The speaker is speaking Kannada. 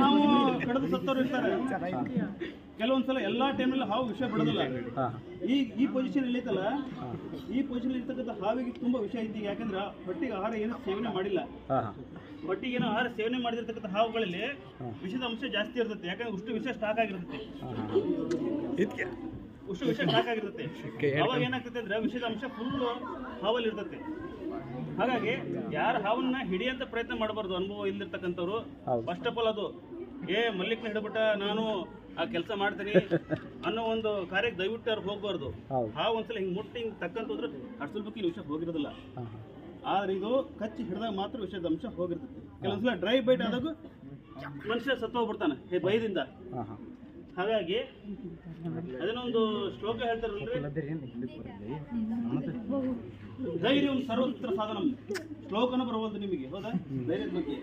ಹಾವು ಕಡಿದು ಸತ್ತವ್ರು ಇರ್ತಾರೆ. ಕೆಲವೊಂದ್ಸಲ ಎಲ್ಲಾ ಟೈಮಲ್ಲಿ ಹಾವು ವಿಷ ಬಿಡೋದಿಲ್ಲ. ಈ ಪೊಸಿಷನ್ ಇಲ್ಲಿತ್ತಲ್ಲ, ಈ ಪೊಸಿಷನ್ ಇರ್ತಕ್ಕಂಥ ಹಾವಿಗೆ ತುಂಬಾ ವಿಷ ಐತಿ. ಯಾಕಂದ್ರೆ ಹೊಟ್ಟಿಗೆ ಆಹಾರ ಏನು ಸೇವನೆ ಮಾಡಿಲ್ಲ. ಹೊಟ್ಟಿಗೆ ಏನೋ ಆಹಾರ ಸೇವನೆ ಮಾಡಿರ್ತಕ್ಕಂಥ ಹಾವುಗಳಲ್ಲಿ ವಿಷದ ಅಂಶ ಜಾಸ್ತಿ ಇರ್ತದೆ. ಯಾಕಂದ್ರೆ ಉಷ್ಟು ವಿಷ ಸ್ಟಾಕ್ ಆಗಿರ್ತದೆ. ಉಷ್ಟು ವಿಷ ಸ್ಟಾಕ್ ಆಗಿರ್ತದೆ. ಅವಾಗ ಏನಾಗ್ತದೆ ಅಂದ್ರೆ ವಿಷದ ಅಂಶ ಫುಲ್ ಹಾವಲ್ಲಿ ಇರ್ತದೆ. ಹಾಗಾಗಿ ಯಾರು ಹಾವನ್ನ ಹಿಡಿಯಂತ ಪ್ರಯತ್ನ ಮಾಡಬಾರ್ದು. ಅನುಭವ ಇಲ್ದಿರ್ತಕ್ಕಂಥವ್ರು ಫಸ್ಟ್ ಆಫ್ ಆಲ್ ಅದು ಮಲ್ಲಿಕ್ನ ಹಿಡ್ಬಿಟ್ಟ ನಾನು ಆ ಕೆಲಸ ಮಾಡ್ತೀನಿ ಅನ್ನೋ ಒಂದು ಕಾರ್ಯಕ್ಕೆ ದಯವಿಟ್ಟು ಅವ್ರು ಹೋಗ್ಬಾರ್ದು. ಹಾವು ಒಂದ್ಸಲ ಹಿಂಗೆ ಮುಟ್ಟಿ ಹಿಂಗೆ ತಕ್ಕಂತ ಹೋದ್ರೆ ಅಷ್ಟು ಸುಲಭಕ್ಕೆ ವಿಷ ಹೋಗಿರೋದಿಲ್ಲ. ಆದ್ರೆ ಇದು ಕಚ್ಚಿ ಹಿಡಿದಾಗ ಮಾತ್ರ ವಿಷದ ಅಂಶ ಹೋಗಿರ್ತದೆ. ಕೆಲವೊಂದ್ಸಲ ಡ್ರೈ ಬೈಟ್ ಆದಾಗ ಮನುಷ್ಯ ಸತ್ತು ಹೋಗ್ಬಿಡ್ತಾನೆ ಭಯದಿಂದ. ಹಾಗಾಗಿ ಅದನ್ನೊಂದು ಶ್ಲೋಕ ಹೇಳ್ತಾರಲ್ರಿ, ಧೈರ್ಯ ಸರ್ವತ್ರ ಸಾಧನ. ಶ್ಲೋಕನ ಬರಬಹುದು ನಿಮಗೆ, ಹೌದಾ? ಧೈರ್ಯದ ಬಗ್ಗೆ